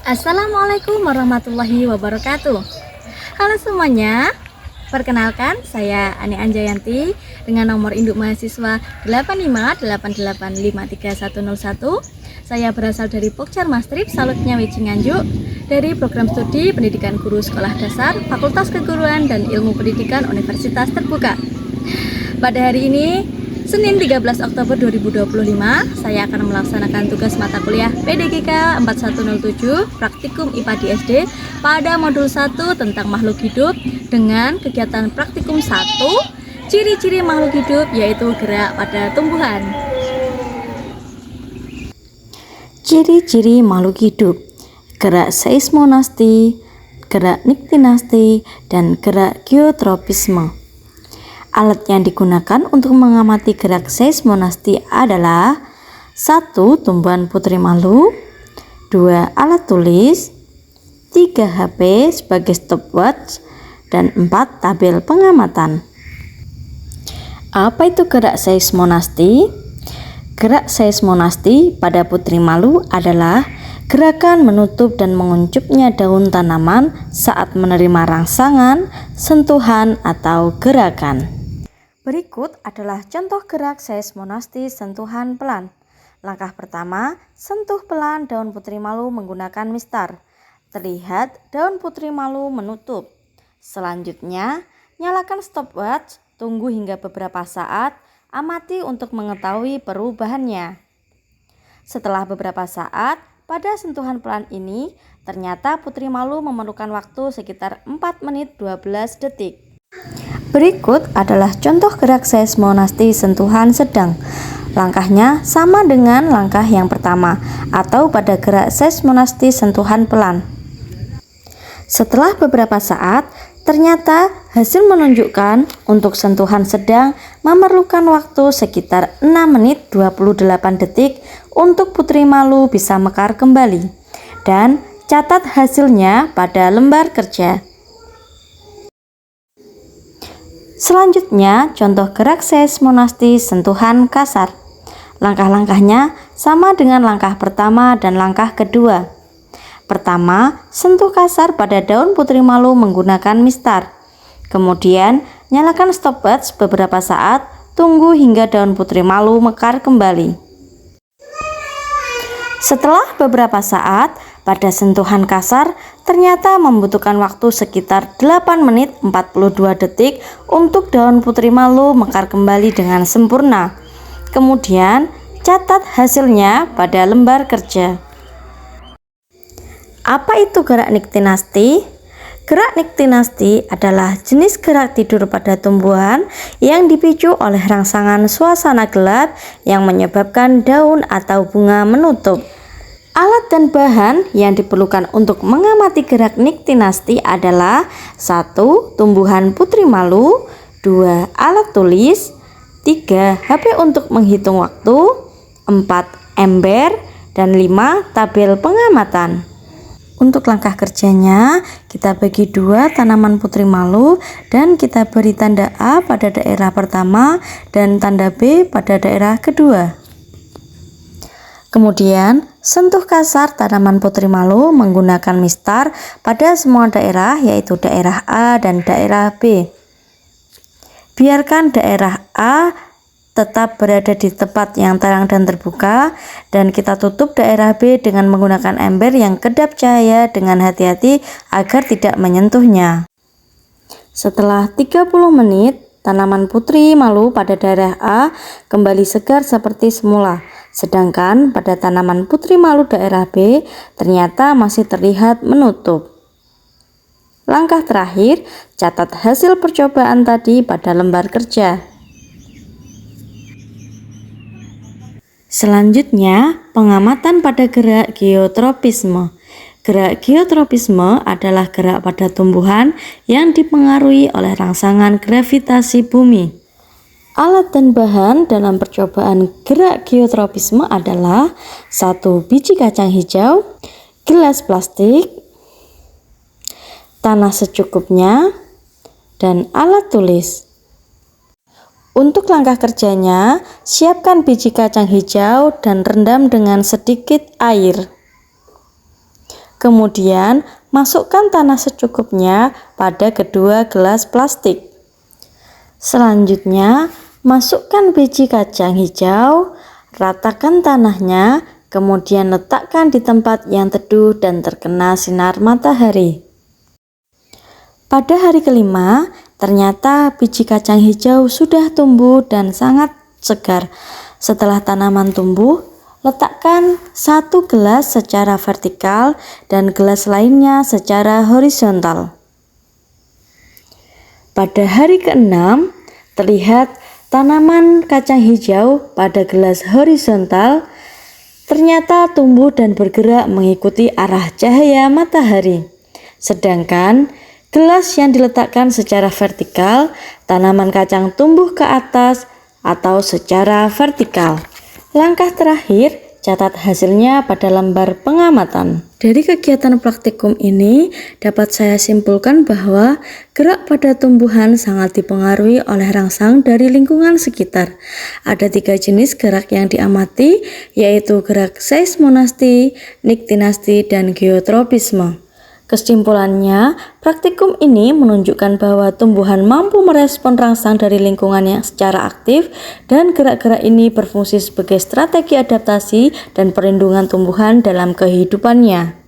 Assalamualaikum warahmatullahi wabarakatuh. Halo semuanya, perkenalkan saya Ani Anjayanti dengan nomor induk mahasiswa 858853101. Saya berasal dari Pokjar Mastrip Salutnya Nganjuk dari program studi Pendidikan Guru Sekolah Dasar Fakultas Keguruan dan Ilmu Pendidikan Universitas Terbuka. Pada hari ini Senin 13 Oktober 2025, saya akan melaksanakan tugas mata kuliah PDGK 4107 Praktikum IPA di SD pada modul 1 tentang makhluk hidup dengan kegiatan praktikum 1, ciri-ciri makhluk hidup yaitu gerak pada tumbuhan. Ciri-ciri makhluk hidup: gerak seismonasti, gerak niktinasti, dan gerak geotropisme. Alat yang digunakan untuk mengamati gerak seismonasti adalah 1. Tumbuhan putri malu, 2. Alat tulis, 3. HP sebagai stopwatch, dan 4. Tabel pengamatan. Apa itu gerak seismonasti? Gerak seismonasti pada putri malu adalah gerakan menutup dan menguncupnya daun tanaman saat menerima rangsangan, sentuhan, atau gerakan. Berikut adalah contoh gerak seismonasti sentuhan pelan. Langkah pertama, sentuh pelan daun putri malu menggunakan mistar. Terlihat daun putri malu menutup. Selanjutnya, nyalakan stopwatch, tunggu hingga beberapa saat, amati untuk mengetahui perubahannya. Setelah beberapa saat, pada sentuhan pelan ini, ternyata putri malu memerlukan waktu sekitar 4 menit 12 detik. Berikut adalah contoh gerak seismonasti sentuhan sedang. Langkahnya sama dengan langkah yang pertama atau pada gerak seismonasti sentuhan pelan. Setelah beberapa saat, ternyata hasil menunjukkan untuk sentuhan sedang memerlukan waktu sekitar 6 menit 28 detik untuk putri malu bisa mekar kembali. Dan catat hasilnya pada lembar kerja. Selanjutnya, contoh gerak seismonasti sentuhan kasar. Langkah-langkahnya sama dengan langkah pertama dan langkah kedua. Pertama, sentuh kasar pada daun putri malu menggunakan mistar. Kemudian, nyalakan stopwatch beberapa saat, tunggu hingga daun putri malu mekar kembali. Setelah beberapa saat, pada sentuhan kasar, ternyata membutuhkan waktu sekitar 8 menit 42 detik untuk daun putri malu mekar kembali dengan sempurna. Kemudian, catat hasilnya pada lembar kerja. Apa itu gerak niktinasti? Gerak niktinasti adalah jenis gerak tidur pada tumbuhan yang dipicu oleh rangsangan suasana gelap yang menyebabkan daun atau bunga menutup. Alat dan bahan yang diperlukan untuk mengamati gerak niktinasti adalah 1. Tumbuhan putri malu, 2. Alat tulis, 3. HP untuk menghitung waktu, 4. Ember, dan 5. Tabel pengamatan. Untuk langkah kerjanya, kita bagi 2 tanaman putri malu dan kita beri tanda A pada daerah pertama dan tanda B pada daerah kedua. Kemudian, sentuh kasar tanaman putri malu menggunakan mistar pada semua daerah yaitu daerah A dan daerah B. Biarkan daerah A tetap berada di tempat yang terang dan terbuka dan kita tutup daerah B dengan menggunakan ember yang kedap cahaya dengan hati-hati agar tidak menyentuhnya. Setelah 30 menit, tanaman putri malu pada daerah A kembali segar seperti semula. Sedangkan pada tanaman putri malu daerah B ternyata masih terlihat menutup. Langkah terakhir, catat hasil percobaan tadi pada lembar kerja. Selanjutnya, pengamatan pada gerak geotropisme. Gerak geotropisme adalah gerak pada tumbuhan yang dipengaruhi oleh rangsangan gravitasi bumi. Alat dan bahan dalam percobaan gerak geotropisme adalah 1. Biji kacang hijau, gelas plastik, tanah secukupnya, dan alat tulis. Untuk langkah kerjanya, siapkan biji kacang hijau dan rendam dengan sedikit air. Kemudian, masukkan tanah secukupnya pada kedua gelas plastik. Selanjutnya, masukkan biji kacang hijau, ratakan tanahnya, kemudian letakkan di tempat yang teduh dan terkena sinar matahari. Pada hari kelima, ternyata biji kacang hijau sudah tumbuh dan sangat segar. Setelah tanaman tumbuh, letakkan satu gelas secara vertikal dan gelas lainnya secara horizontal. Pada hari ke-6, terlihat tanaman kacang hijau pada gelas horizontal ternyata tumbuh dan bergerak mengikuti arah cahaya matahari. Sedangkan gelas yang diletakkan secara vertikal, tanaman kacang tumbuh ke atas atau secara vertikal. Langkah terakhir, catat hasilnya pada lembar pengamatan. Dari kegiatan praktikum ini dapat saya simpulkan bahwa gerak pada tumbuhan sangat dipengaruhi oleh rangsang dari lingkungan sekitar. Ada 3 jenis gerak yang diamati, yaitu gerak seismonasti, niktinasti, dan geotropisme. Kesimpulannya, praktikum ini menunjukkan bahwa tumbuhan mampu merespon rangsang dari lingkungannya secara aktif dan gerak-gerak ini berfungsi sebagai strategi adaptasi dan perlindungan tumbuhan dalam kehidupannya.